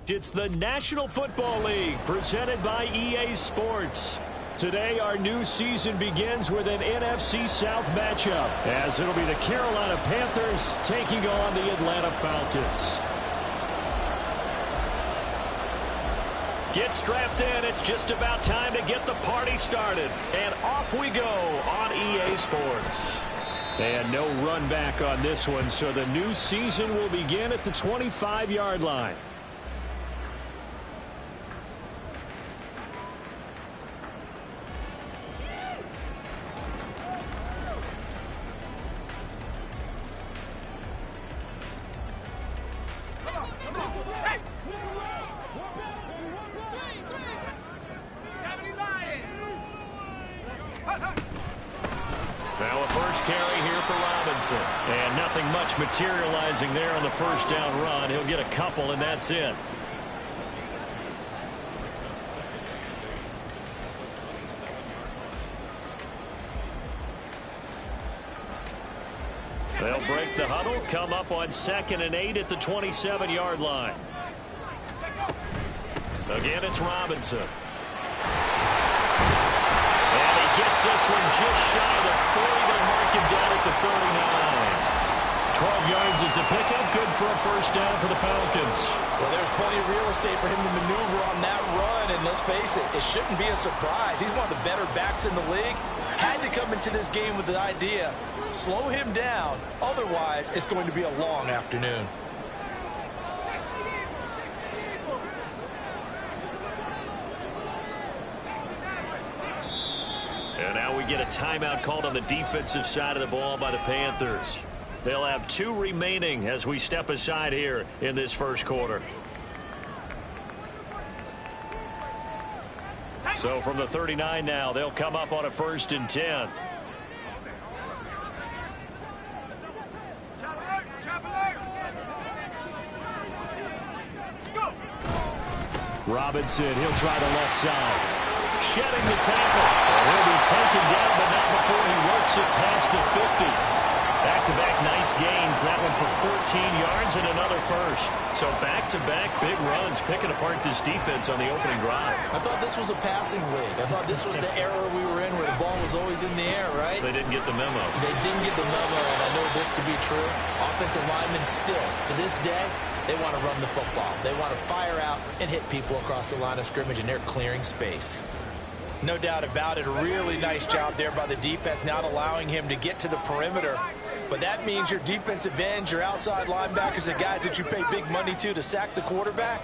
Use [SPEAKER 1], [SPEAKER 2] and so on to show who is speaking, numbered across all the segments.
[SPEAKER 1] It's the National Football League presented by EA Sports. Today, our new season begins with an NFC South matchup, as it'll be the Carolina Panthers taking on the Atlanta Falcons. Get strapped in. It's just about time to get the party started. And off we go on EA Sports. And no run back on this one, so the new season will begin at the 25-yard line.
[SPEAKER 2] Now a first carry here for Robinson.
[SPEAKER 1] And nothing much materializing there on the first down run. He'll get a couple, and that's it. They'll break the huddle, come up on 2nd and 8 at the 27-yard line. Again, it's Robinson. And he gets this one just shy of the 40 to mark him down at the 39. 12 yards is the pickup. Good for a first down for the Falcons.
[SPEAKER 3] Well, there's plenty of real estate for him to maneuver on that run, and let's face it, it shouldn't be a surprise. He's one of the better backs in the league. Had to come into this game with the idea, slow him down, otherwise it's going to be a long afternoon.
[SPEAKER 1] And now we get a timeout called on the defensive side of the ball by the Panthers. They'll have 2 remaining as we step aside here in this first quarter. So from the 39 now, they'll come up on a 1st and 10. Robinson, he'll try the left side. Shedding the tackle. And he'll be taken down, but not before he works it past the 50. Back-to-back nice gains. That one for 14 yards and another first. So back-to-back big runs, picking apart this defense on the opening drive.
[SPEAKER 3] I thought this was a passing league. I thought this was the era we were in where the ball was always in the air, right?
[SPEAKER 1] They didn't get the memo.
[SPEAKER 3] They didn't get the memo, and I know this to be true. Offensive linemen still, to this day, they want to run the football. They want to fire out and hit people across the line of scrimmage, and they're clearing space. No doubt about it. A really nice job there by the defense, not allowing him to get to the perimeter. But that means your defensive ends, your outside linebackers, the guys that you pay big money to sack the quarterback,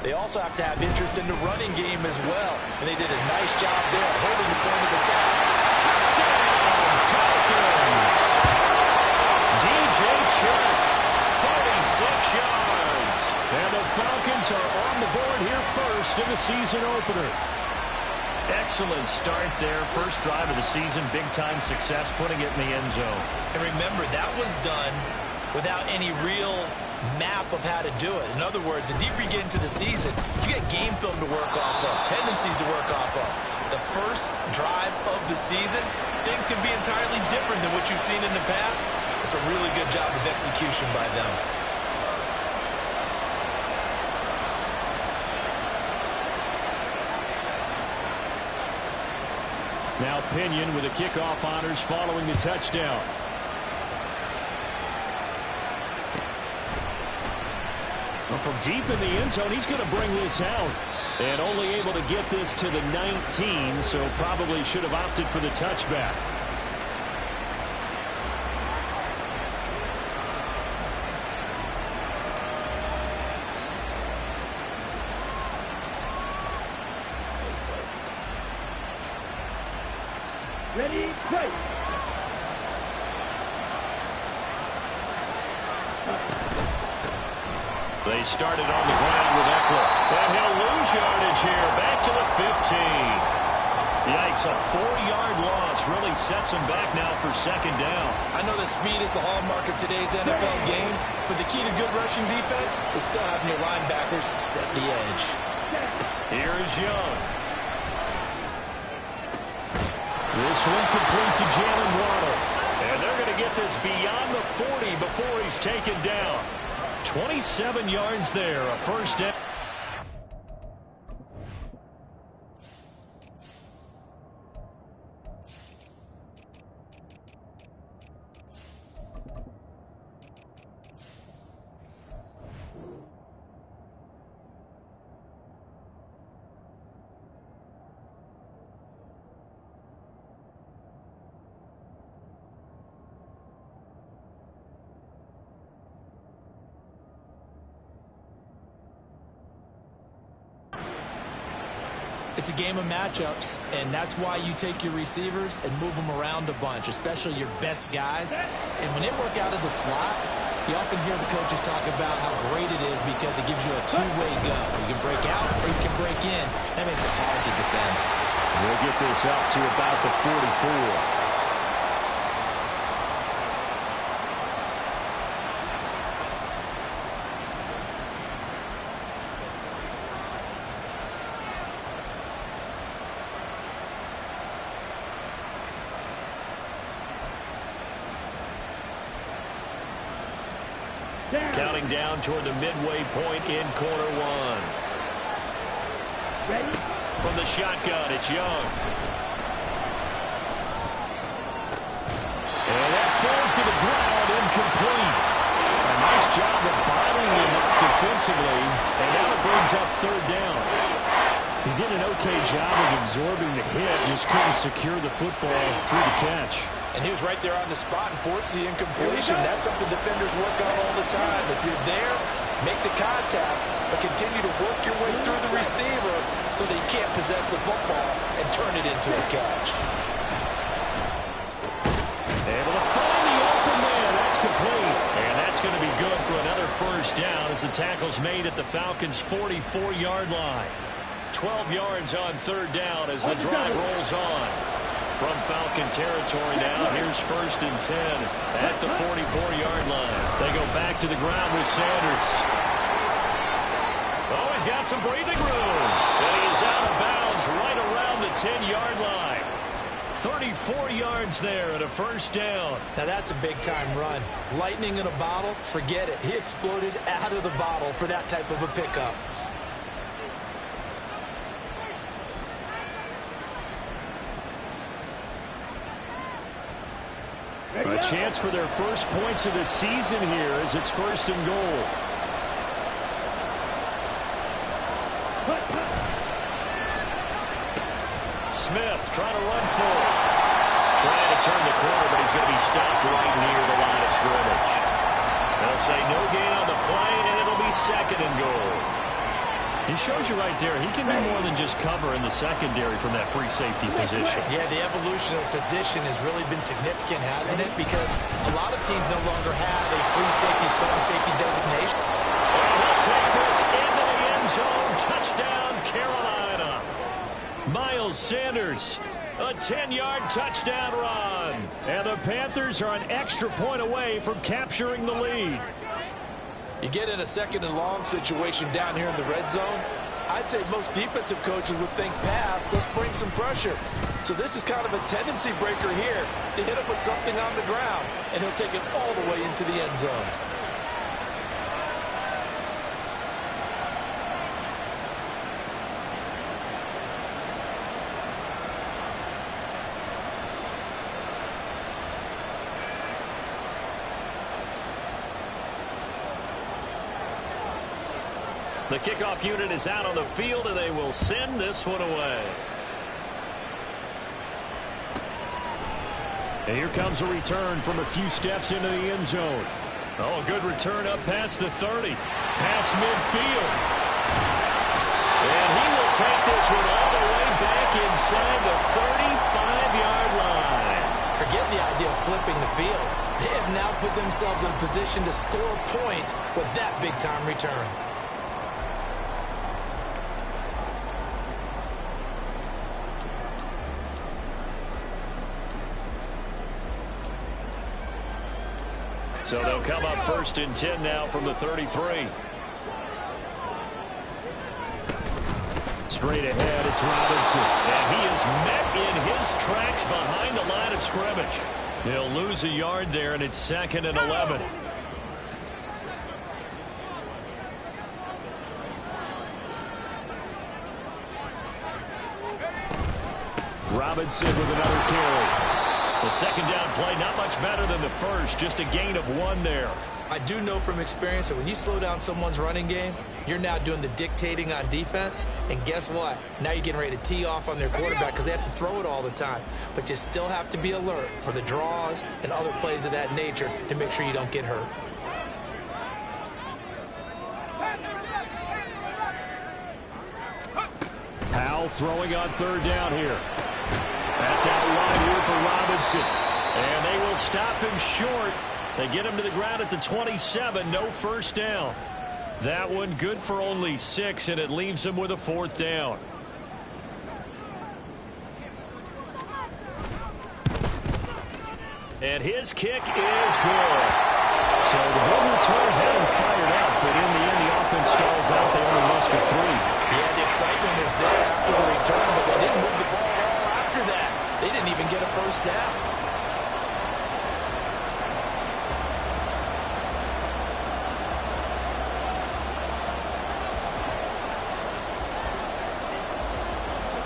[SPEAKER 3] they also have to have interest in the running game as well. And they did a nice job there holding the point of attack.
[SPEAKER 1] Touchdown, Falcons! DJ Chark, 46 yards. And the Falcons are on the board here first in the season opener. Excellent start there. First drive of the season, big-time success, putting it in the end zone.
[SPEAKER 3] And remember, that was done without any real map of how to do it. In other words, the deeper you get into the season, you get game film to work off of, tendencies to work off of. The first drive of the season, things can be entirely different than what you've seen in the past. It's a really good job of execution by them.
[SPEAKER 1] Now Pinion with the kickoff honors following the touchdown. Well, from deep in the end zone, he's going to bring this out. And only able to get this to the 19, so probably should have opted for the touchback.
[SPEAKER 4] Ready, play.
[SPEAKER 1] They started on the ground with Eckler. And he'll lose yardage here. Back to the 15. Yikes, a 4-yard loss really sets him back now for 2nd down.
[SPEAKER 3] I know that speed is the hallmark of today's NFL game, but the key to good rushing defense is still having your linebackers set the edge.
[SPEAKER 1] Here is Young. This one complete to Jalen Waddle. And they're going to get this beyond the 40 before he's taken down. 27 yards there, a first down.
[SPEAKER 3] It's a game of matchups, and that's why you take your receivers and move them around a bunch, especially your best guys. And when they work out of the slot, you often hear the coaches talk about how great it is because it gives you a two-way go. You can break out or you can break in. That makes it hard to defend.
[SPEAKER 1] We'll get this up to about the 44.
[SPEAKER 2] Counting down toward the midway point in quarter one.
[SPEAKER 1] Ready?
[SPEAKER 2] From the shotgun, it's Young.
[SPEAKER 1] And that falls to the ground, incomplete. A nice job of bottling him up defensively, and now it brings up third down. He did an okay job of absorbing the hit, just couldn't secure the football through the catch.
[SPEAKER 3] And he was right there on the spot and forced the incompletion. That's something defenders work on all the time. If you're there, make the contact, but continue to work your way through the receiver so that he can't possess the football and turn it into a catch.
[SPEAKER 1] Able to find the open man. That's complete. And that's going to be good for another first down as the tackle's made at the Falcons' 44-yard line. 12 yards on third down as the drive rolls on. From Falcon territory now, here's 1st and 10 at the 44-yard line. They go back to the ground with Sanders. Oh, he's got some breathing room. And he's out of bounds right around the 10-yard line. 34 yards there at a first down.
[SPEAKER 3] Now that's a big-time run. Lightning in a bottle, forget it. He exploded out of the bottle for that type of a pickup.
[SPEAKER 1] A chance for their first points of the season here as it's 1st and goal. Smith trying to run for it. Trying to turn the corner, but he's going to be stopped right near the line of scrimmage. They'll say no gain on the play, and it'll be 2nd and goal. He shows you right there, he can be more than just cover in the secondary from that free safety position.
[SPEAKER 3] Yeah, the evolution of position has really been significant, hasn't it? Because a lot of teams no longer have a free safety, strong safety designation.
[SPEAKER 1] And he'll take this into the end zone. Touchdown, Carolina. Miles Sanders, a 10-yard touchdown run. And the Panthers are an extra point away from capturing the lead.
[SPEAKER 3] You get in a 2nd and long situation down here in the red zone, I'd say most defensive coaches would think pass, let's bring some pressure. So this is kind of a tendency breaker here to hit him with something on the ground, and he'll take it all the way into the end zone.
[SPEAKER 1] The kickoff unit is out on the field, and they will send this one away. And here comes a return from a few steps into the end zone. Oh, a good return up past the 30. Past midfield. And he will take this one all the way back inside the 35-yard line.
[SPEAKER 3] Forget the idea of flipping the field. They have now put themselves in a position to score points with that big-time return.
[SPEAKER 1] So they'll come up 1st and 10 now from the 33. Straight ahead, it's Robinson. And he is met in his tracks behind the line of scrimmage. He'll lose a yard there, and it's 2nd and 11. Robinson with another carry. The 2nd down play, not much better than the first, just a gain of 1 there.
[SPEAKER 3] I do know from experience that when you slow down someone's running game, you're now doing the dictating on defense. And guess what? Now you're getting ready to tee off on their quarterback because they have to throw it all the time. But you still have to be alert for the draws and other plays of that nature to make sure you don't get hurt.
[SPEAKER 1] Powell Bell throwing on third down here. That's out wide here for Robinson. And they will stop him short. They get him to the ground at the 27. No first down. That one good for only 6, and it leaves him with a 4th down. And his kick is good. So the big return had him fired up, but in the end the offense stalls out. They only lost to 3.
[SPEAKER 3] Yeah, the excitement was there after the return, but they didn't move the ball at all after that. They didn't even get a first down.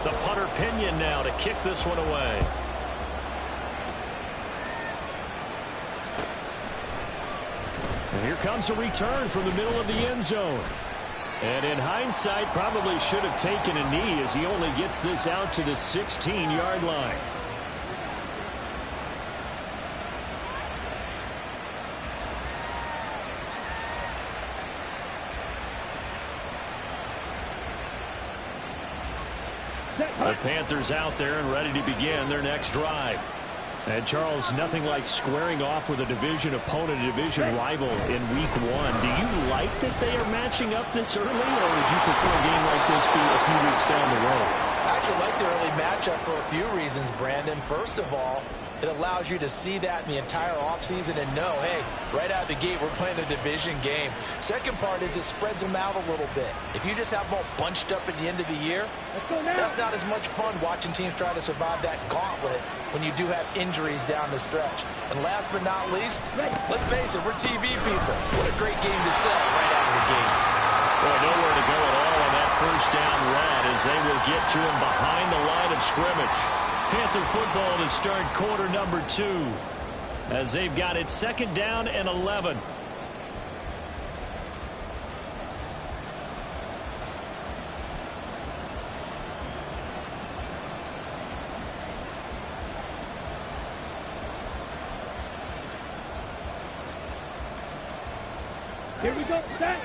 [SPEAKER 1] The punter Pinion now to kick this one away. And here comes a return from the middle of the end zone. And in hindsight, probably should have taken a knee as he only gets this out to the 16-yard line. The Panthers out there and ready to begin their next drive. And, Charles, nothing like squaring off with a division opponent, a division rival in Week 1. Do you like that they are matching up this early, or would you prefer a game like this be a few weeks down the road?
[SPEAKER 3] I actually like the early matchup for a few reasons, Brandon. First of all, it allows you to see that in the entire offseason and know, hey, right out of the gate, we're playing a division game. Second part is it spreads them out a little bit. If you just have them all bunched up at the end of the year, that's not as much fun watching teams try to survive that gauntlet when you do have injuries down the stretch. And last but not least, let's face it, we're TV people. What a great game to sell right out of the gate.
[SPEAKER 1] Well, nowhere to go at all on that first down run as they will get to him behind the line of scrimmage. Panther football to start quarter number 2 as they've got it 2nd down and 11.
[SPEAKER 4] Here we go, set.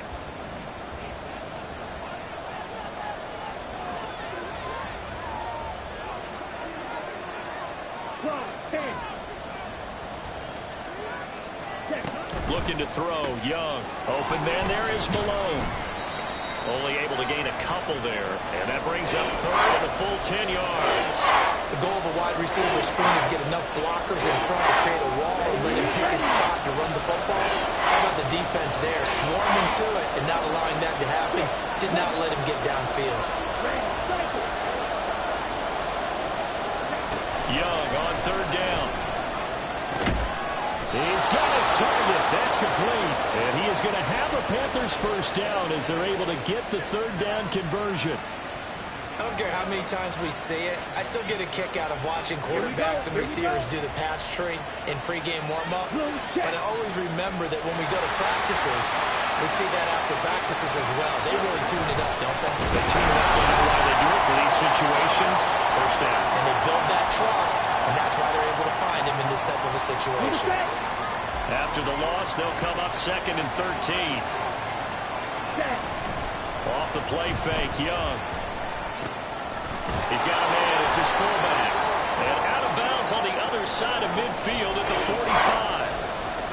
[SPEAKER 1] Looking to throw, Young. Open man there is Malone. Only able to gain a couple there. And that brings up 3rd and a full 10 yards.
[SPEAKER 3] The goal of a wide receiver screen is get enough blockers in front to create a wall and let him pick his spot to run the football. How about the defense there, swarming to it and not allowing that to happen? Did not let him get downfield.
[SPEAKER 1] Young on 3rd down. He's got his target. That's complete. And he is going to have a Panthers first down as they're able to get the 3rd down conversion.
[SPEAKER 3] I don't care how many times we see it. I still get a kick out of watching quarterbacks and receivers do the pass tree in pregame warm-up. But I always remember that when we go to practices, we see that after practices as well. They really tune it up, don't they?
[SPEAKER 1] They tune it up. They know why they do it for these situations. First down.
[SPEAKER 3] And they build that trust, and that's why they're able to find him in this type of a situation.
[SPEAKER 1] After the loss, they'll come up 2nd and 13. Off the play fake, Young. He's got a man. It's his fullback. And out of bounds on the other side of midfield at the 45.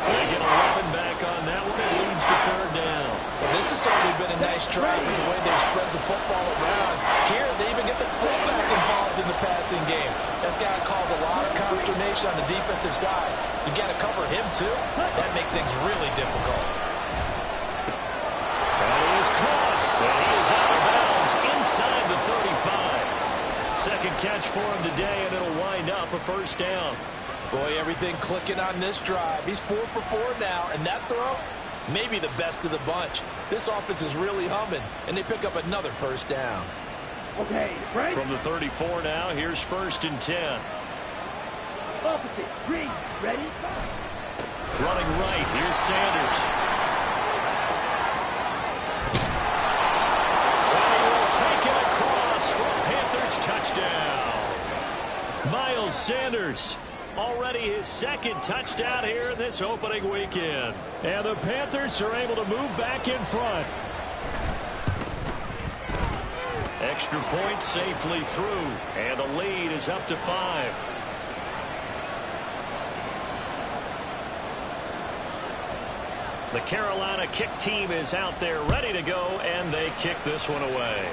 [SPEAKER 1] They get a weapon back on that one. It leads to 3rd down.
[SPEAKER 3] Well, this has certainly been a nice drive with the way they've spread the football around. Here, they even get the fullback involved in the passing game. That's got to cause a lot of consternation on the defensive side. You've got to cover him, too. That makes things really difficult.
[SPEAKER 1] And he is caught. And he is out of bounds inside the 35. 2nd catch for him today, and it'll wind up a first down.
[SPEAKER 3] Boy, everything clicking on this drive. He's 4 for 4 now, and that throw, maybe the best of the bunch. This offense is really humming, and they pick up another first down.
[SPEAKER 4] Okay, right.
[SPEAKER 1] From the 34 now, here's 1st and 10.
[SPEAKER 4] Opposite, green, ready?
[SPEAKER 1] Running right, here's Sanders. And he will take it across for a Panthers touchdown. Miles Sanders. Already his 2nd touchdown here in this opening weekend. And the Panthers are able to move back in front. Extra point safely through, and the lead is up to 5. The Carolina kick team is out there ready to go, and they kick this one away.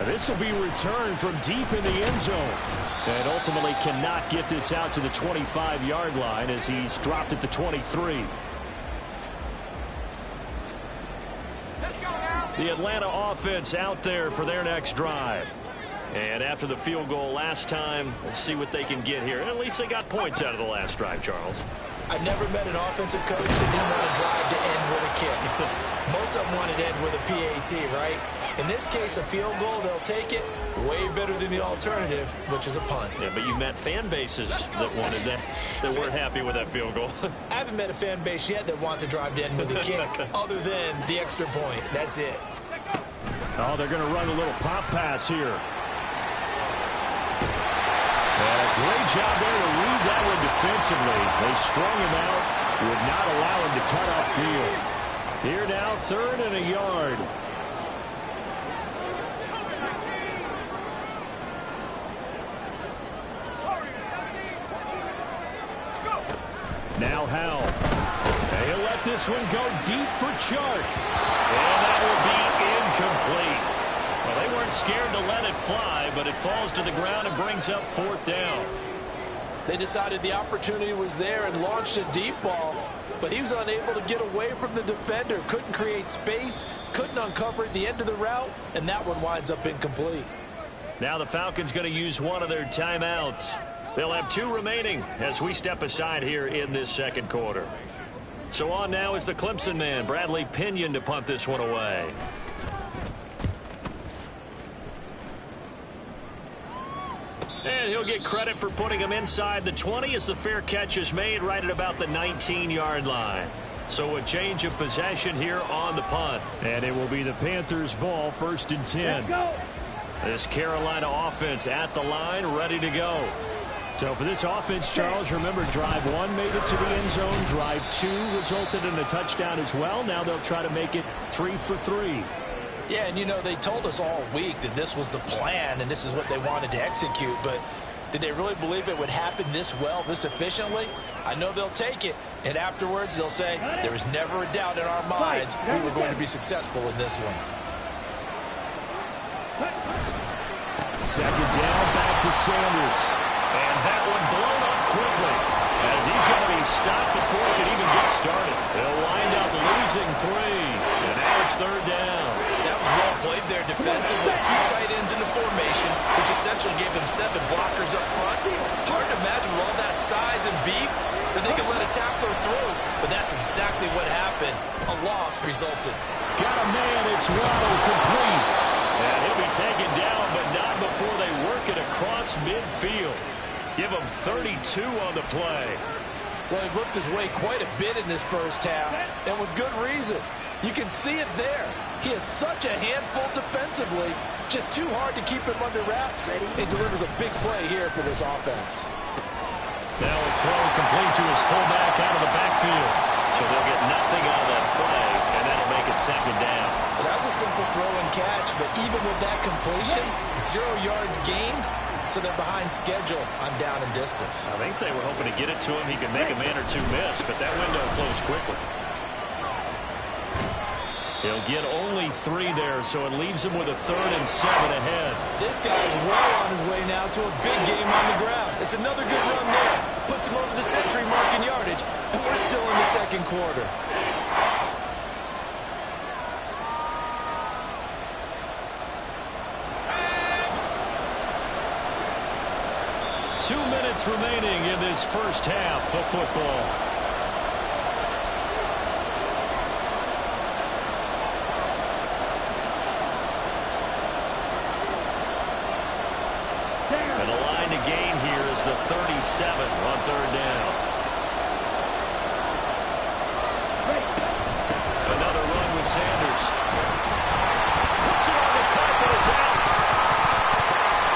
[SPEAKER 2] This will be returned from deep in the end zone. And ultimately cannot get this out to the 25-yard line as he's dropped at the 23. The Atlanta offense out there for their next drive. And after the field goal last time, we'll see what they can get here. And at least they got points out of the last drive, Charles.
[SPEAKER 3] I've never met an offensive coach that didn't want to drive to end with a kick. Most of them wanted to end with a PAT, right? In this case, a field goal, they'll take it. Way better than the alternative, which is a punt.
[SPEAKER 1] Yeah, but you've met fan bases that wanted that weren't happy with that field goal.
[SPEAKER 3] I haven't met a fan base yet that wants to drive to end with a kick other than the extra point. That's it.
[SPEAKER 2] Oh, they're going to run a little pop pass here.
[SPEAKER 1] And a great job there to read that one defensively. They strung him out, would not allow him to cut upfield. Here now, 3rd and a yard. Now Howell. They'll let this one go deep for Chark. And that will be incomplete. Well, they weren't scared to let it fly, but it falls to the ground and brings up 4th down.
[SPEAKER 5] They decided the opportunity was there and launched a deep ball, but he was unable to get away from the defender. Couldn't create space, couldn't uncover at the end of the route, and that one winds up incomplete.
[SPEAKER 1] Now the Falcons going to use one of their timeouts. They'll have 2 remaining as we step aside here in this second quarter. So on now is the Clemson man, Bradley Pinion, to punt this one away. And he'll get credit for putting him inside the 20 as the fair catch is made right at about the 19-yard line. So a change of possession here on the punt.
[SPEAKER 2] And it will be the Panthers' ball, 1st and 10.
[SPEAKER 4] Let's go.
[SPEAKER 1] This Carolina offense at the line, ready to go.
[SPEAKER 2] So for this offense, Charles, remember drive 1 made it to the end zone. Drive 2 resulted in a touchdown as well. Now they'll try to make it 3 for 3.
[SPEAKER 5] Yeah, and you know, they told us all week that this was the plan and this is what they wanted to execute, but did they really believe it would happen this well, this efficiently? I know they'll take it, and afterwards they'll say, there was never a doubt in our minds we were going to be successful in this one.
[SPEAKER 2] 2nd down, back to Sanders.
[SPEAKER 1] And that one blown up quickly as he's going to be stopped before he can even get started. They'll wind up losing 3, and now it's 3rd down.
[SPEAKER 3] That was well played there defensively. 2 tight ends in the formation, which essentially gave them 7 blockers up front. Hard to imagine with all that size and beef that they could let a tackler through, but that's exactly what happened. A loss resulted.
[SPEAKER 1] Got a man, it's Waddle, complete. And he'll be taken down, but not before they work it across midfield. Give him 32 on the play.
[SPEAKER 5] Well, he worked his way quite a bit in this first half, and with good reason. You can see it there. He is such a handful defensively, just too hard to keep him under wraps. He delivers a big play here for this offense.
[SPEAKER 1] Now a throw complete to his fullback out of the backfield. So they'll get nothing out of that play, and that'll make it 2nd down.
[SPEAKER 3] Well, that was a simple throw and catch, but even with that completion, 0 yards gained, so they're behind schedule on down and distance.
[SPEAKER 1] I think they were hoping to get it to him. He could make a man or 2 miss, but that window closed quickly. He'll get only 3 there, so it leaves him with a 3rd and 7 ahead.
[SPEAKER 3] This guy's well on his way now to a big game on the ground. It's another good run there. Puts him over the century mark in yardage, and we're still in the second quarter.
[SPEAKER 1] Two minutes remaining in this first half of football. And the line to gain here is the 37 on 3rd down. Another run with Sanders. Puts it on the carpet. It's out.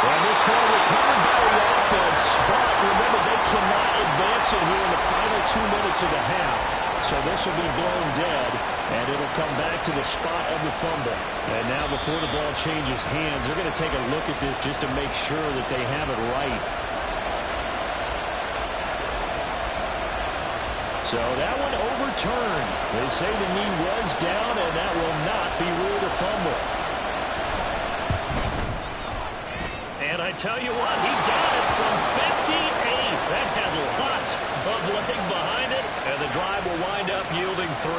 [SPEAKER 1] And this ball recovered by the offense. But remember, they cannot advance it here in the final 2 minutes of the half. So this will be blown dead.
[SPEAKER 2] And it'll come back to the spot of the fumble. And now before the ball changes hands, they're going to take a look at this just to make sure that they have it right. So that one overturned. They say the knee was down, and that will not be ruled a fumble. And I tell you what, he got it from 58. That had lots of leg behind it, and the drive will wind up yielding 3.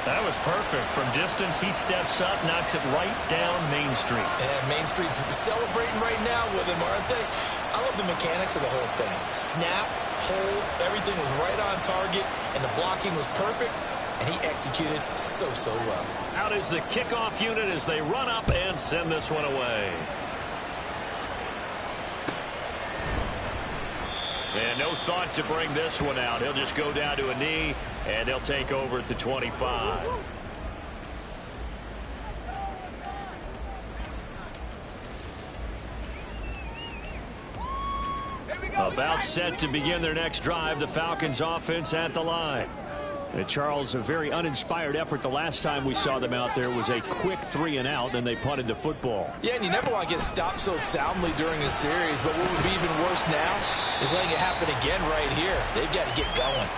[SPEAKER 2] That was perfect. From distance, he steps up, knocks it right down Main Street.
[SPEAKER 5] And Main Street's celebrating right now with him, aren't they? I love the mechanics of the whole thing. Snap, hold, everything was right on target, and the blocking was perfect, and he executed so well.
[SPEAKER 2] Out is the kickoff unit as they run up and send this one away. And no thought to bring this one out. He'll just go down to a knee, and they'll take over at the 25. About set to begin their next drive, the Falcons offense at the line. And Charles, a very uninspired effort the last time we saw them out there was a quick 3-and-out, and they punted the football.
[SPEAKER 5] Yeah, and you never want to get stopped so soundly during a series, but what would be even worse now is letting it happen again right here. They've got to get going.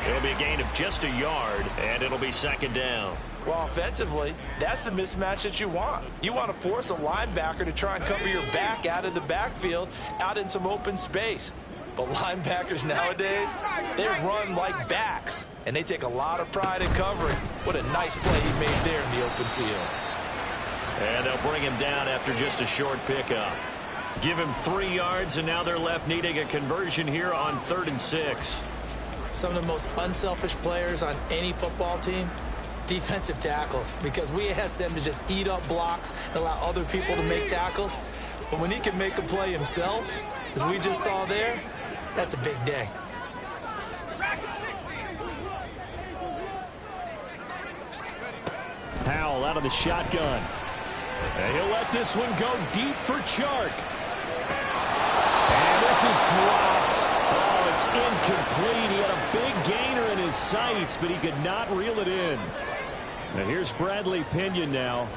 [SPEAKER 2] It'll be a gain of just a yard, and it'll be second down.
[SPEAKER 5] Well, offensively, that's the mismatch that you want. You want to force a linebacker to try and cover your back out of the backfield, out in some open space. But linebackers nowadays, they run like backs, and they take a lot of pride in covering. What a nice play he made there in the open field.
[SPEAKER 2] And they'll bring him down after just a short pickup. Give him 3 yards, and now they're left needing a conversion here on 3rd and 6.
[SPEAKER 5] Some of the most unselfish players on any football team, defensive tackles, because we ask them to just eat up blocks and allow other people to make tackles. But when he can make a play himself, as we just saw there, that's a big day.
[SPEAKER 2] Powell out of the shotgun. And he'll let this one go deep for Chark. And this is dropped. Oh, it's incomplete. He had a big gainer in his sights, but he could not reel it in. Now here's Bradley Pinion now.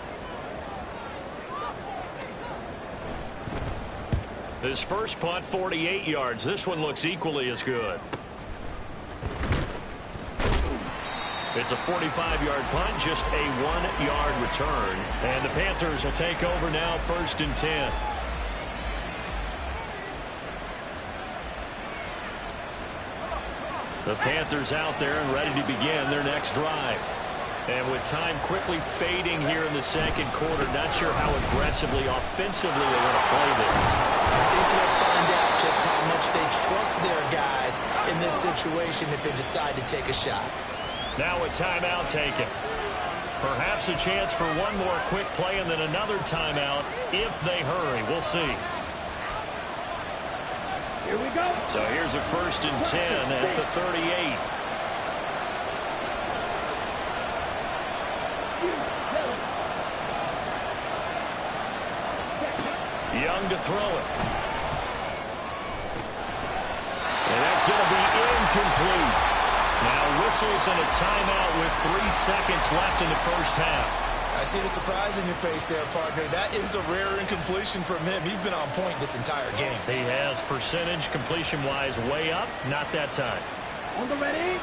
[SPEAKER 2] His first punt, 48 yards. This one looks equally as good. It's a 45-yard punt, just a 1-yard return. And the Panthers will take over now, 1st and 10. The Panthers out there and ready to begin their next drive. And with time quickly fading here in the second quarter, not sure how aggressively, offensively they want to play this.
[SPEAKER 5] I think we'll find out just how much they trust their guys in this situation if they decide to take a shot.
[SPEAKER 2] Now a timeout taken. Perhaps a chance for one more quick play and then another timeout if they hurry. We'll see.
[SPEAKER 4] Here we go.
[SPEAKER 2] So here's a 1st and 10 at the 38. Young to throw it. And that's going to be incomplete. Now whistles and a timeout with 3 seconds left in the first half.
[SPEAKER 5] I see the surprise in your face there, partner. That is a rare incompletion from him. He's been on point this entire game.
[SPEAKER 2] He has percentage completion-wise way up. Not that time.
[SPEAKER 4] On the ready.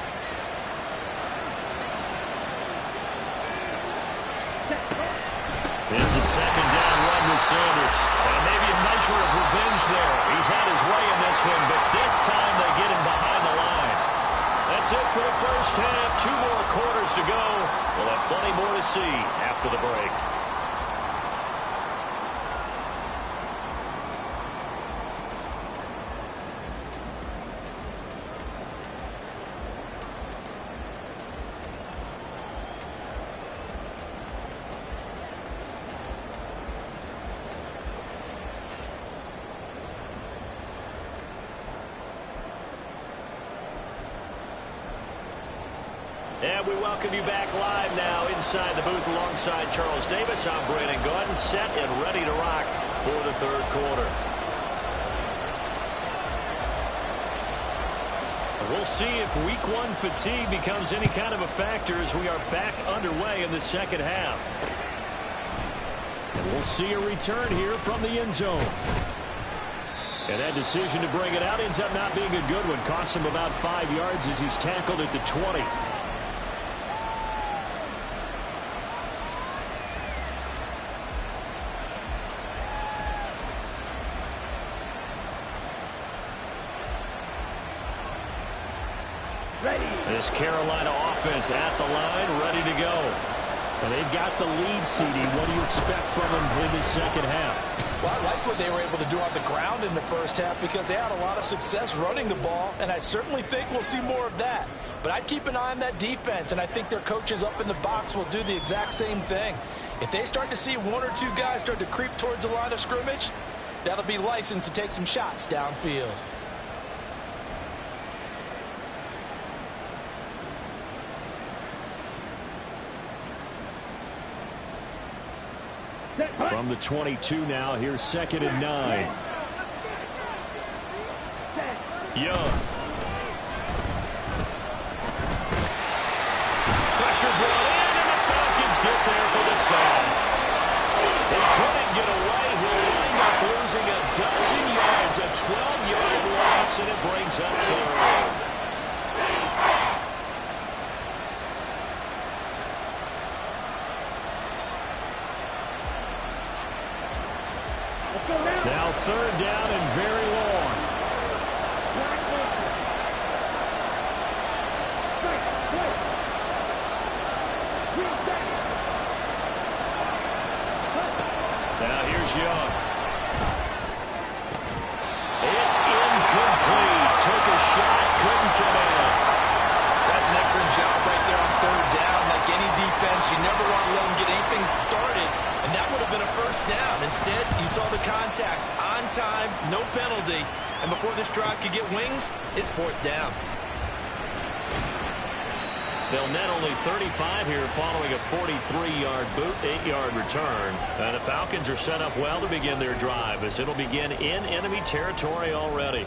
[SPEAKER 2] It's a second down run with Sanders. And maybe a measure of revenge there. He's had his way in this one, but this time they get him behind the line. That's it for the first half. 2 more quarters to go. We'll have plenty more to see after the break. And we welcome you back live now inside the booth alongside Charles Davis. I'm Brandon Gaudin, set and ready to rock for the 3rd quarter. We'll see if week one fatigue becomes any kind of a factor as we are back underway in the second half. And we'll see a return here from the end zone. And that decision to bring it out ends up not being a good one. Costs him about 5 yards as he's tackled at the 20. This Carolina offense at the line, ready to go. And they've got the lead, CD. What do you expect from them in the second half?
[SPEAKER 5] Well, I like what they were able to do on the ground in the first half because they had a lot of success running the ball, and I certainly think we'll see more of that. But I'd keep an eye on that defense, and I think their coaches up in the box will do the exact same thing. If they start to see one or two guys start to creep towards the line of scrimmage, that'll be licensed to take some shots downfield.
[SPEAKER 2] From the 22 now, here's 2nd and 9. Young. Pressure brought in, and the Falcons get there for the sack. They couldn't get away. He'll wind up losing a dozen yards, a 12-yard loss, and it brings up 3rd. Now 3rd down and very long. Now here's Young. It's incomplete. Took a shot, couldn't connect.
[SPEAKER 3] That's an excellent job right there on 3rd down. Like any defense, you never want to let them get anything started. And that would have been a 1st down. Instead, you saw the contact on time, no penalty. And before this drive could get wings, it's 4th down.
[SPEAKER 2] They'll net only 35 here following a 43-yard boot, 8-yard return. And the Falcons are set up well to begin their drive as it'll begin in enemy territory already.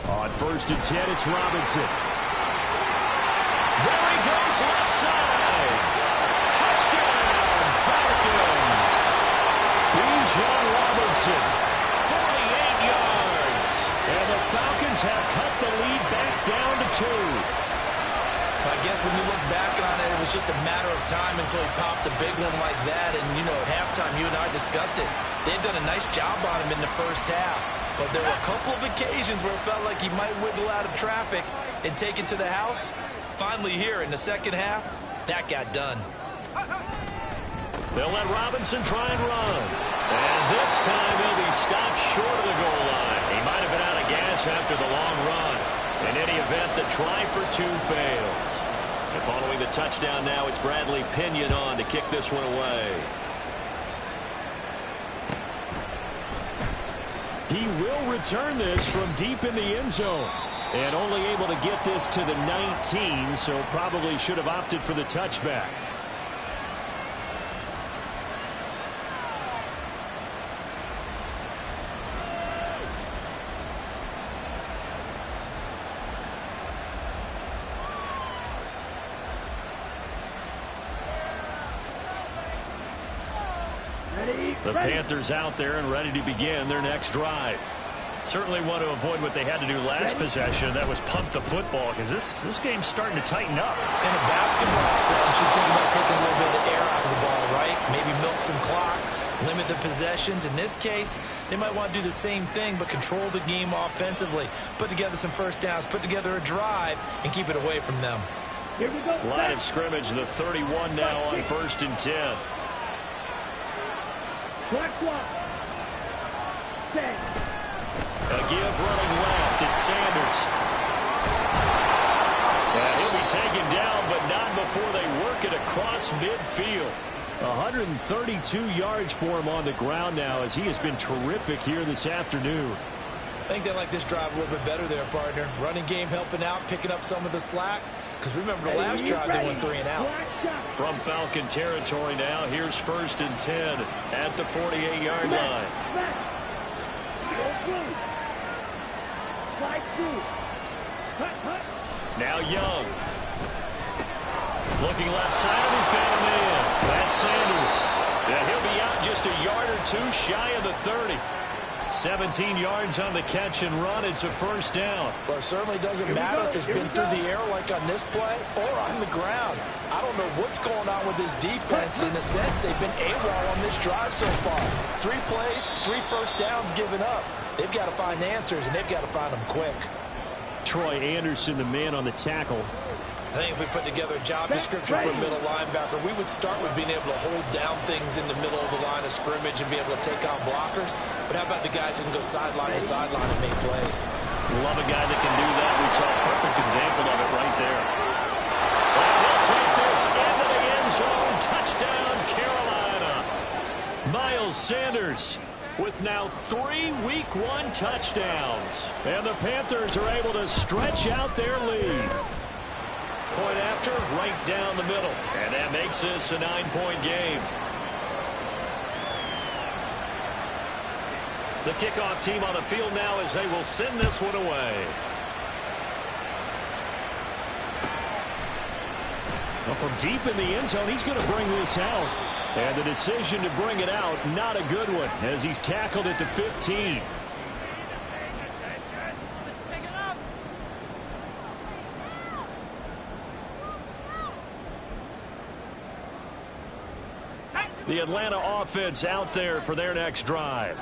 [SPEAKER 2] On 1st and 10, it's Robinson. There he goes left side. Touchdown, Falcons. Bijan Robinson, 48 yards. And the Falcons have cut the lead back down to 2.
[SPEAKER 3] I guess when you look back on it, it was just a matter of time until he popped a big one like that. And, you know, at halftime, you and I discussed it. They've done a nice job on him in the first half. But there were a couple of occasions where it felt like he might wiggle out of traffic and take it to the house. Finally here in the second half, that got done.
[SPEAKER 2] They'll let Robinson try and run. And this time he'll be stopped short of the goal line. He might have been out of gas after the long run. In any event, the try for 2 fails. And following the touchdown now, it's Bradley Pinion on to kick this one away. He will return this from deep in the end zone. And only able to get this to the 19, so probably should have opted for the touchback. The Panthers out there and ready to begin their next drive. Certainly want to avoid what they had to do last possession. That was punt the football because this game's starting to tighten up.
[SPEAKER 3] In a basketball sense, you think about taking a little bit of air out of the ball, right? Maybe milk some clock, limit the possessions. In this case, they might want to do the same thing but control the game offensively. Put together some 1st downs, put together a drive, and keep it away from them.
[SPEAKER 4] Here we go.
[SPEAKER 2] Line of scrimmage, the 31 now on 1st and 10.
[SPEAKER 4] Black swap.
[SPEAKER 2] A give running left. It's Sanders. And he'll be taken down, but not before they work it across midfield. 132 yards for him on the ground now as he has been terrific here this afternoon.
[SPEAKER 3] I think they like this drive a little bit better there, partner. Running game helping out, picking up some of the slack. because remember the last drive they went 3 and out.
[SPEAKER 2] From Falcon territory now, here's 1st and 10 at the 48-yard line. Now Young. Looking left side, he's got a man. That's Sanders. Yeah, he'll be out just a yard or two shy of the 30. 17 yards on the catch and run. It's a 1st down.
[SPEAKER 5] Well, it certainly doesn't matter if it's been through the air like on this play or on the ground. I don't know what's going on with this defense. In a sense, they've been AWOL on this drive so far. 3 plays, 3 first downs given up. They've got to find answers, and they've got to find them quick.
[SPEAKER 1] Troy Anderson, the man on the tackle.
[SPEAKER 3] I think if we put together a job description for a middle linebacker, we would start with being able to hold down things in the middle of the line of scrimmage and be able to take on blockers. But how about the guys who can go sideline to sideline and make plays?
[SPEAKER 2] Love a guy that can do that. We saw a perfect example of it right there. Well, he'll take this into the end zone. Touchdown, Carolina. Miles Sanders with now 3 Week 1 touchdowns. And the Panthers are able to stretch out their lead. Point after, right down the middle. And that makes this a 9-point game. The kickoff team on the field now as they will send this one away. Well, from deep in the end zone, he's going to bring this out. And the decision to bring it out, not a good one, as he's tackled at the 15. The Atlanta offense out there for their next drive.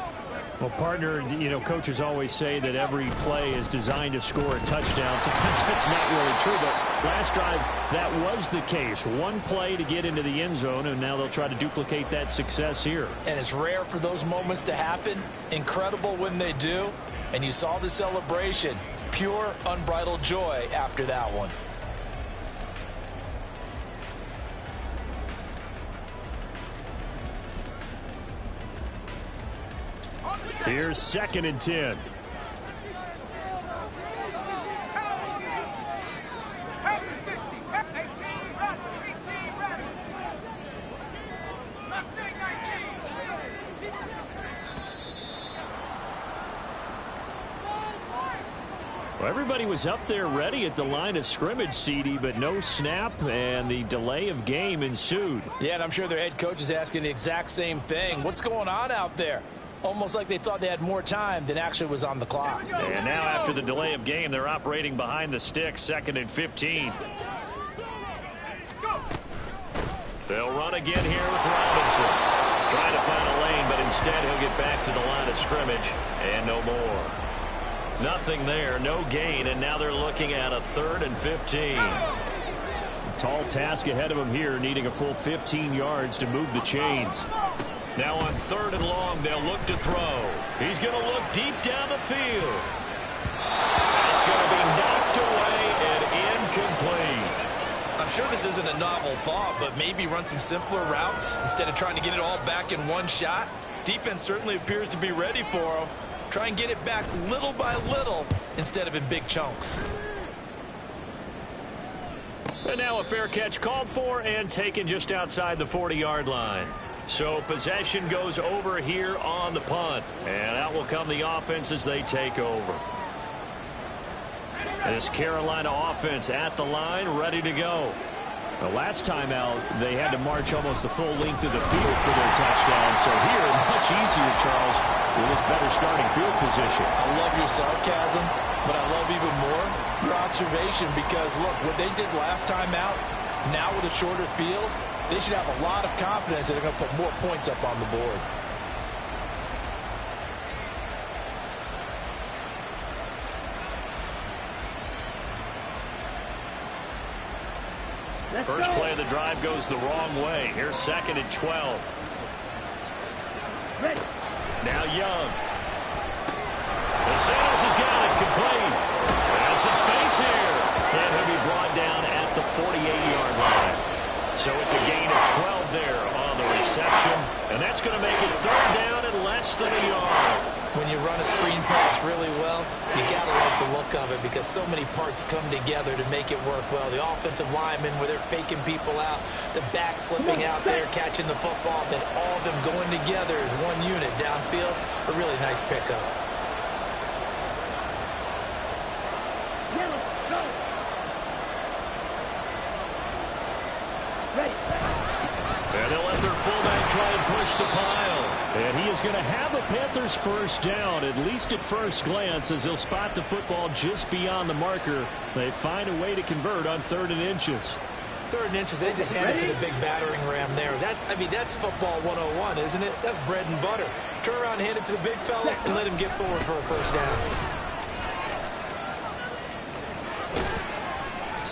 [SPEAKER 1] Well, partner, you know, coaches always say that every play is designed to score a touchdown. Sometimes that's not really true, but last drive, that was the case. 1 play to get into the end zone, and now they'll try to duplicate that success here.
[SPEAKER 5] And it's rare for those moments to happen. Incredible when they do. And you saw the celebration. Pure, unbridled joy after that one.
[SPEAKER 1] Here's 2nd and 10. Well, everybody was up there ready at the line of scrimmage, CD, but no snap, and the delay of game ensued.
[SPEAKER 5] Yeah, and I'm sure their head coach is asking the exact same thing. What's going on out there? Almost like they thought they had more time than actually was on the clock.
[SPEAKER 2] And now after the delay of game, they're operating behind the sticks, 2nd and 15. They'll run again here with Robinson. Trying to find a lane, but instead he'll get back to the line of scrimmage, and no more. Nothing there, no gain, and now they're looking at a 3rd and 15.
[SPEAKER 1] Tall task ahead of him here, needing a full 15 yards to move the chains.
[SPEAKER 2] Now on 3rd and long, they'll look to throw. He's going to look deep down the field. That's going to be knocked away and incomplete.
[SPEAKER 3] I'm sure this isn't a novel thought, but maybe run some simpler routes instead of trying to get it all back in one shot. Defense certainly appears to be ready for him. Try and get it back little by little instead of in big chunks.
[SPEAKER 2] And now a fair catch called for and taken just outside the 40-yard line. So possession goes over here on the punt. And out will come the offense as they take over. This Carolina offense at the line, ready to go.
[SPEAKER 1] The last time out, they had to march almost the full length of the field for their touchdown. So here, much easier, Charles, with this better starting field position.
[SPEAKER 5] I love your sarcasm, but I love even more your observation because, look, what they did last time out, now with a shorter field, they should have a lot of confidence that they're going to put more points up on the board.
[SPEAKER 2] First play of the drive goes the wrong way. Here's 2nd and 12. Now Young. And Sanders has got it complete. Has some space here. And he'll be brought down at the 48-yard line. So it's a gain of 12 there on the reception. And that's going to make it 3rd down and less than a yard.
[SPEAKER 3] When you run a screen pass really well, you got to like the look of it because so many parts come together to make it work well. The offensive linemen where they're faking people out, the back slipping out there, catching the football, then all of them going together as one unit downfield. A really nice pickup.
[SPEAKER 4] Yellow, go. Ready.
[SPEAKER 2] And they'll let their fullback try and push the pile. And he is going to have a Panthers first down, at least at first glance, as he'll spot the football just beyond the marker. They find a way to convert on 3rd and inches.
[SPEAKER 3] 3rd and inches, they just hand it to the big battering ram there. That's football 101, isn't it? That's bread and butter. Turn around, hand it to the big fella, and let him get forward for a first down.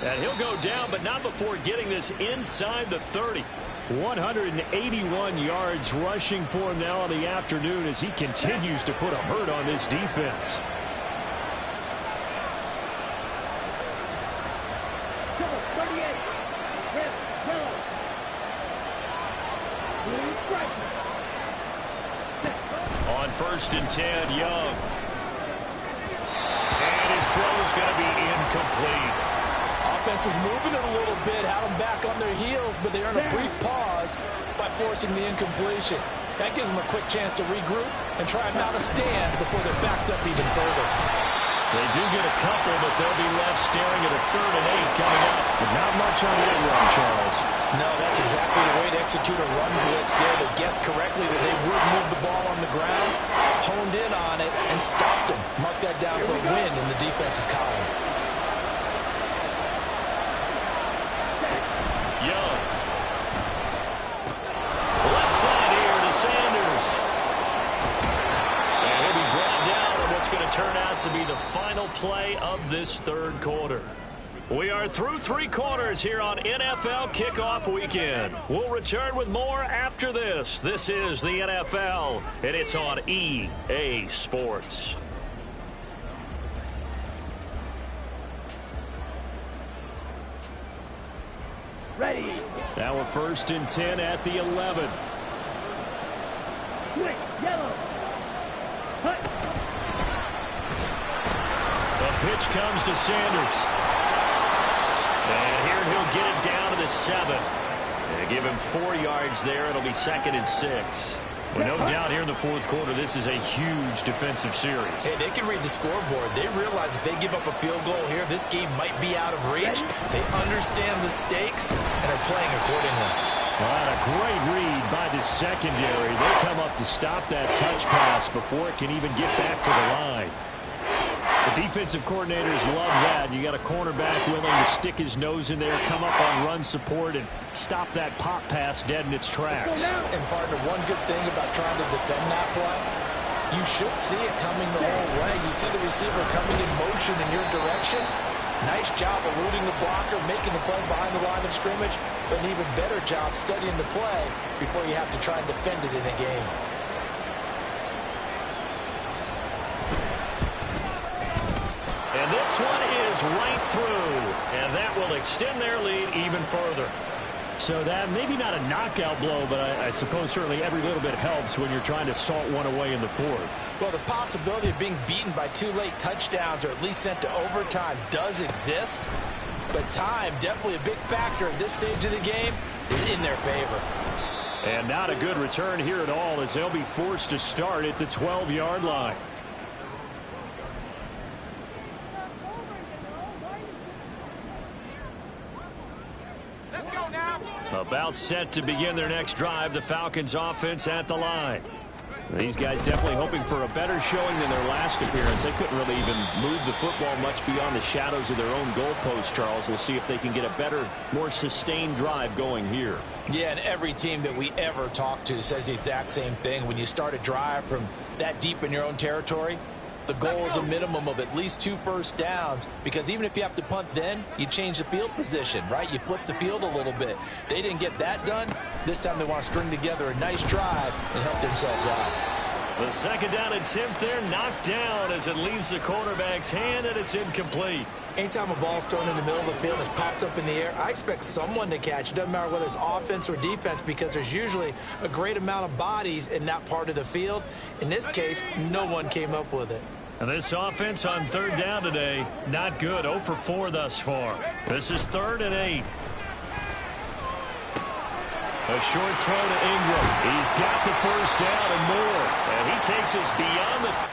[SPEAKER 2] And he'll go down, but not before getting this inside the 30. 181 yards rushing for him now in the afternoon as he continues to put a hurt on this defense.
[SPEAKER 4] Go, 38. Red, yellow. Blue stripe.
[SPEAKER 2] On 1st and 10, Young. And his throw is going to be incomplete.
[SPEAKER 5] Offense was moving it a little bit, had them back on their heels, but they earned a brief pause by forcing the incompletion. That gives them a quick chance to regroup and try and mount a stand before they're backed up even further.
[SPEAKER 2] They do get a couple, but they'll be left staring at a 3rd and 8 coming up. But not much on that run, Charles.
[SPEAKER 3] No, that's exactly the way to execute a run blitz there. They guessed correctly that they would move the ball on the ground, honed in on it, and stopped them. Mark that down for a win in the defense's column.
[SPEAKER 2] Young. Left side here to Sanders. And he'll be brought down on what's going to turn out to be the final play of this 3rd quarter. We are through 3 quarters here on NFL Kickoff Weekend. We'll return with more after this. This is the NFL, and it's on EA Sports.
[SPEAKER 4] Ready.
[SPEAKER 2] Now a 1st and 10 at the 11.
[SPEAKER 4] Quick, yellow. Hut.
[SPEAKER 2] The pitch comes to Sanders. And here he'll get it down to the 7. They give him 4 yards there. It'll be 2nd and 6. Well, no doubt here in the 4th quarter, this is a huge defensive series.
[SPEAKER 3] Hey, they can read the scoreboard. They realize if they give up a field goal here, this game might be out of reach. They understand the stakes and are playing accordingly.
[SPEAKER 2] Well, a great read by the secondary. They come up to stop that touch pass before it can even get back to the line. The defensive coordinators love that. You got a cornerback willing to stick his nose in there, come up on run support, and stop that pop pass dead in its tracks.
[SPEAKER 3] And partner, one good thing about trying to defend that play, you should see it coming the whole way. You see the receiver coming in motion in your direction. Nice job eluding the blocker, making the play behind the line of scrimmage, but an even better job studying the play before you have to try and defend it in a game.
[SPEAKER 2] And this one is right through, and that will extend their lead even further. So that maybe not a knockout blow, but I suppose certainly every little bit helps when you're trying to salt one away in the 4th.
[SPEAKER 3] Well, the possibility of being beaten by 2 late touchdowns or at least sent to overtime does exist, but time, definitely a big factor at this stage of the game, is in their favor.
[SPEAKER 2] And not a good return here at all as they'll be forced to start at the 12-yard line. About set to begin their next drive, the Falcons offense at the line. These guys definitely hoping for a better showing than their last appearance. They couldn't really even move the football much beyond the shadows of their own goalpost, Charles. We'll see if they can get a better, more sustained drive going here.
[SPEAKER 3] Yeah, and every team that we ever talk to says the exact same thing. When you start a drive from that deep in your own territory, the goal is a minimum of at least 2 first downs, because even if you have to punt then, you change the field position, right? You flip the field a little bit. They didn't get that done. This time they want to string together a nice drive and help themselves out.
[SPEAKER 2] The 2nd down attempt there knocked down as it leaves the quarterback's hand, and it's incomplete.
[SPEAKER 3] Anytime a ball's thrown in the middle of the field and it's popped up in the air, I expect someone to catch. It doesn't matter whether it's offense or defense, because there's usually a great amount of bodies in that part of the field. In this case, no one came up with it.
[SPEAKER 2] And this offense on third down today, not good. 0 for 4 thus far. This is 3rd and 8. A short throw to Ingram. He's got the first down and more. And he takes us beyond the...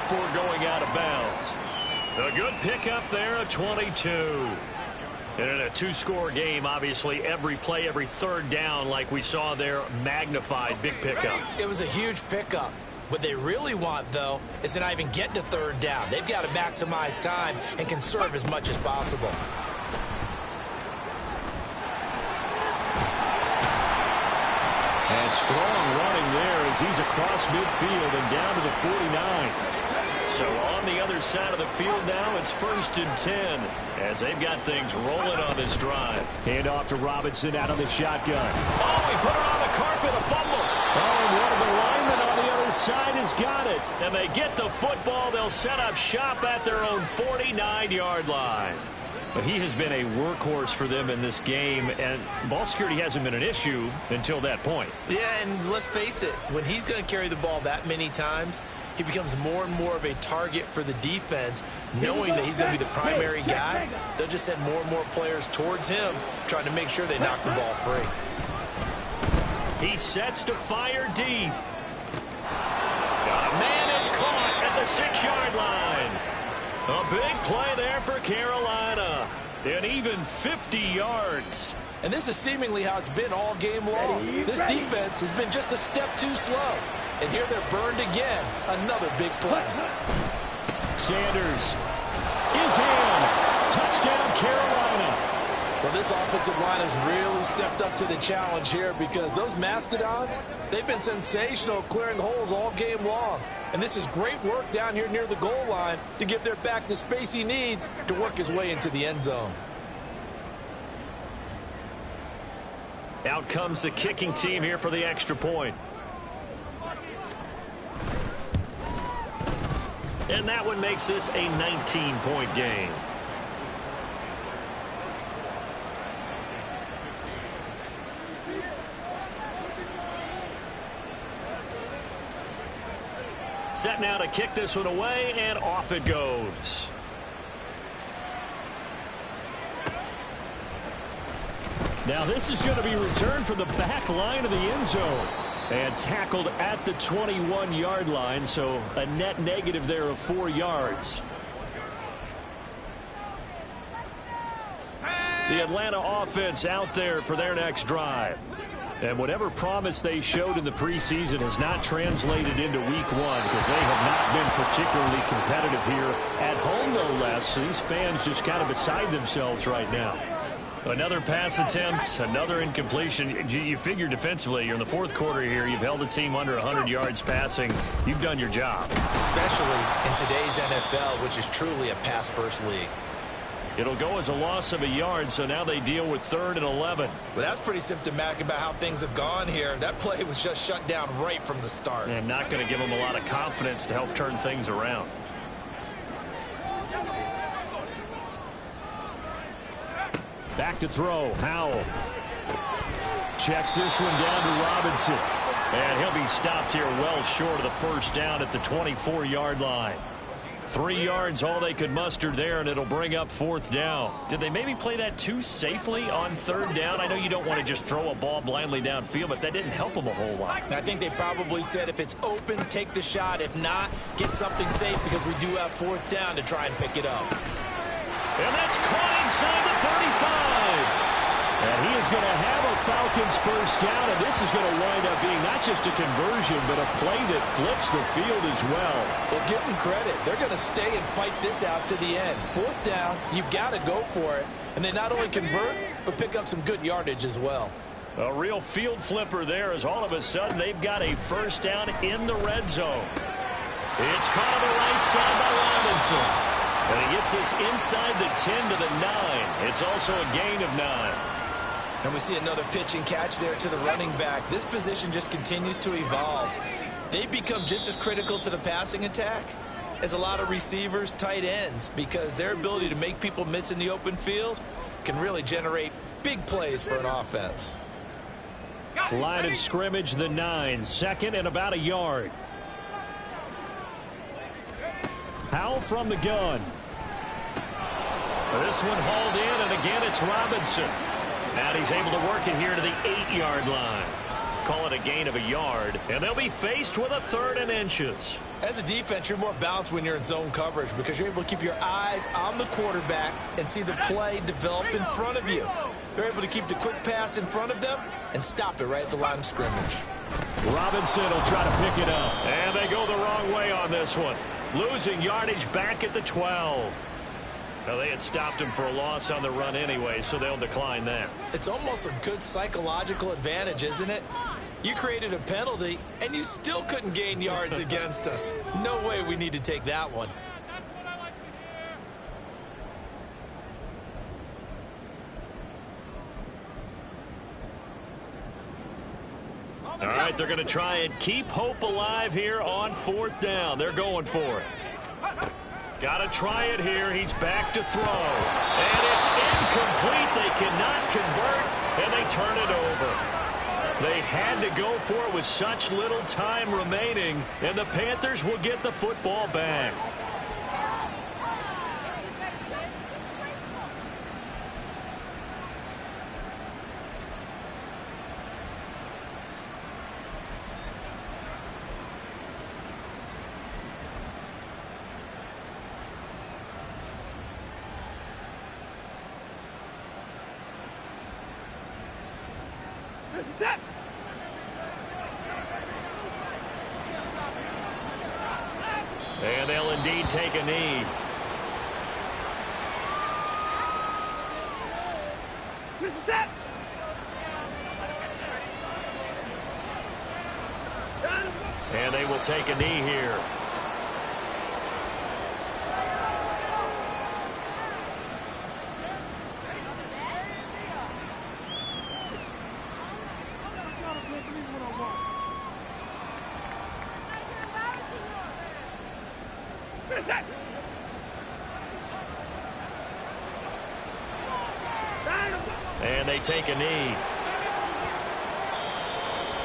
[SPEAKER 2] Before going out of bounds. A good pickup there, a 22. And in a 2-score game, obviously, every play, every third down, like we saw there, magnified big pickup.
[SPEAKER 3] It was a huge pickup. What they really want, though, is to not even get to third down. They've got to maximize time and conserve as much as possible.
[SPEAKER 1] And strong running there as he's across midfield and down to the 49.
[SPEAKER 2] So on the other side of the field now, it's 1st and 10 as they've got things rolling on this drive.
[SPEAKER 1] Hand off to Robinson out of the shotgun.
[SPEAKER 2] Oh, he put her on the carpet, a fumble.
[SPEAKER 1] Oh, and one of the linemen on the other side has got it.
[SPEAKER 2] And they get the football. They'll set up shop at their own 49-yard line.
[SPEAKER 1] But he has been a workhorse for them in this game, and ball security hasn't been an issue until that point.
[SPEAKER 3] Yeah, and let's face it, when he's going to carry the ball that many times, he becomes more and more of a target for the defense, knowing that he's going to be the primary guy. They'll just send more and more players towards him, trying to make sure they knock the ball free.
[SPEAKER 2] He sets to fire deep. Got a man, it's caught at the 6-yard line. A big play there for Carolina. And even 50 yards.
[SPEAKER 5] And this is seemingly how it's been all game long. This defense has been just a step too slow. And here they're burned again. Another big play.
[SPEAKER 1] Sanders is in. Touchdown, Carolina.
[SPEAKER 5] Well, this offensive line has really stepped up to the challenge here because those Mastodons, they've been sensational clearing holes all game long. And this is great work down here near the goal line to give their back the space he needs to work his way into the end zone.
[SPEAKER 2] Out comes the kicking team here for the extra point. And that one makes this a 19-point game. Set now to kick this one away, and off it goes.
[SPEAKER 1] Now this is going to be returned from the back line of the end zone. And tackled at the 21-yard line, so a net negative there of 4 yards. The Atlanta offense out there for their next drive. And whatever promise they showed in the preseason has not translated into week 1 because they have not been particularly competitive here at home, no less. So these fans just kind of beside themselves right now.
[SPEAKER 2] Another pass attempt, another incompletion. You figure defensively, you're in the 4th quarter here. You've held the team under 100 yards passing. You've done your job.
[SPEAKER 3] Especially in today's NFL, which is truly a pass-first league.
[SPEAKER 2] It'll go as a loss of a yard, so now they deal with 3rd and 11.
[SPEAKER 3] But that's pretty symptomatic about how things have gone here. That play was just shut down right from the start.
[SPEAKER 2] And not going to give them a lot of confidence to help turn things around.
[SPEAKER 1] Back to throw. Howell checks this one down to Robinson.
[SPEAKER 2] And he'll be stopped here well short of the first down at the 24-yard line. 3 yards, all they could muster there, and it'll bring up 4th down. Did they maybe play that too safely on 3rd down? I know you don't want to just throw a ball blindly downfield, but that didn't help them a whole lot.
[SPEAKER 3] I think they probably said if it's open, take the shot. If not, get something safe because we do have 4th down to try and pick it up.
[SPEAKER 2] And that's caught inside the 35.
[SPEAKER 1] And he is
[SPEAKER 2] is going to have a Falcons first down, and this is going to wind up being not just a conversion, but a play that flips the field as well.
[SPEAKER 5] Well, give them credit. They're going to stay and fight this out to the end. Fourth down, you've got to go for it. And they not only convert, but pick up some good yardage as well.
[SPEAKER 2] A real field flipper there as all of a sudden they've got a first down in the red zone. It's caught on the right side by Robinson. And he gets this inside the 10 to the 9. It's also a gain of 9.
[SPEAKER 3] And we see another pitch and catch there to the running back. This position just continues to evolve. They become just as critical to the passing attack as a lot of receivers, tight ends, because their ability to make people miss in the open field can really generate big plays for an offense.
[SPEAKER 2] Line of scrimmage, the 9. Second and about a yard. Howell from the gun. This one hauled in, and again it's Robinson. And he's able to work it here to the 8-yard line. Call it a gain of a yard, and they'll be faced with a 3rd and inches.
[SPEAKER 3] As a defense, you're more balanced when you're in zone coverage because you're able to keep your eyes on the quarterback and see the play develop in front of you. They're able to keep the quick pass in front of them and stop it right at the line of scrimmage.
[SPEAKER 2] Robinson will try to pick it up. And they go the wrong way on this one. Losing yardage back at the 12. Now, they had stopped him for a loss on the run anyway, so they'll decline that.
[SPEAKER 3] It's almost a good psychological advantage, isn't it? You created a penalty, and you still couldn't gain yards against us. No way we need to take that one.
[SPEAKER 2] All right, they're going to try and keep hope alive here on 4th down. They're going for it. Got to try it here. He's back to throw. And it's incomplete. They cannot convert, and they turn it over. They had to go for it with such little time remaining, and the Panthers will get the football back.
[SPEAKER 4] This is it.
[SPEAKER 2] And they'll indeed take a knee.
[SPEAKER 4] This is it.
[SPEAKER 2] And they will take a knee here. And they take a knee.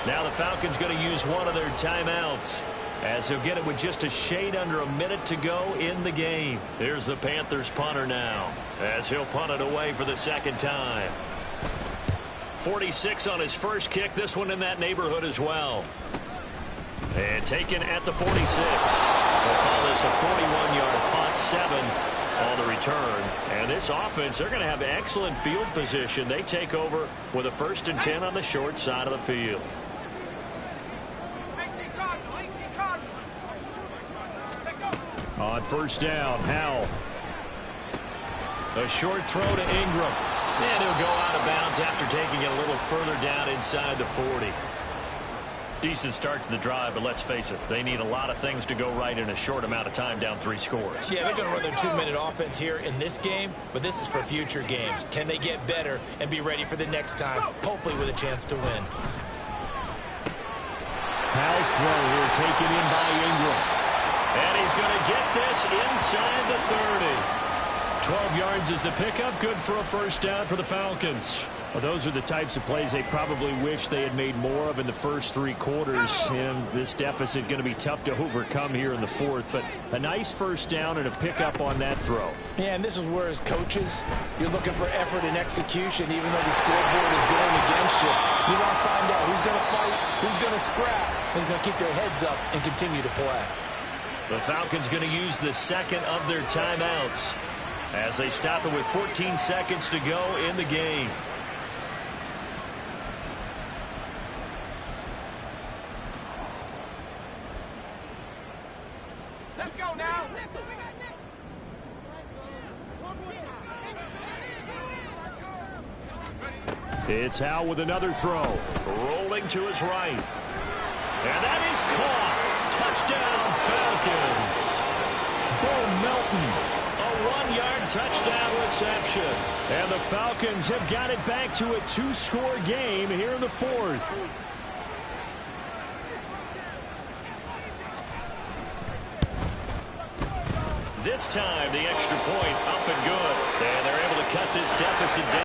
[SPEAKER 2] Now the Falcons going to use one of their timeouts as he'll get it with just a shade under a minute to go in the game. Here's the Panthers punter now as he'll punt it away for the 2nd time. 46 on his first kick. This one in that neighborhood as well. And taken at the 46. We'll call this a 41-yard punt, 7 on the return. And this offense, they're going to have excellent field position. They take over with a 1st and 10 on the short side of the field. On 1st down, Howell. A short throw to Ingram. And he'll go out of bounds after taking it a little further down inside the 40. Decent start to the drive, but let's face it, they need a lot of things to go right in a short amount of time, down 3 scores.
[SPEAKER 3] Yeah, they're going to run their 2-minute offense here in this game, but this is for future games. Can they get better and be ready for the next time, hopefully with a chance to win?
[SPEAKER 2] Howell's throw here taken in by Ingram. And he's going to get this inside the 30. 12 yards is the pickup, good for a 1st down for the Falcons. Well, those are the types of plays they probably wish they had made more of in the first 3 quarters. And this deficit going to be tough to overcome here in the 4th. But a nice 1st down and a pickup on that throw.
[SPEAKER 5] Yeah, and this is where as coaches, you're looking for effort and execution, even though the scoreboard is going against you. You want to find out who's going to fight, who's going to scrap, who's going to keep their heads up and continue to play.
[SPEAKER 2] The Falcons going to use the 2nd of their timeouts as they stop it with 14 seconds to go in the game.
[SPEAKER 4] Let's go now.
[SPEAKER 1] It's Howell with another throw.
[SPEAKER 2] Rolling to his right. And that is caught. Touchdown, Falcons.
[SPEAKER 1] Bo Melton.
[SPEAKER 2] A 1-yard touchdown reception.
[SPEAKER 1] And the Falcons have got it back to a 2-score game here in the fourth.
[SPEAKER 2] This time, the extra point up and good. And they're able to cut this deficit down.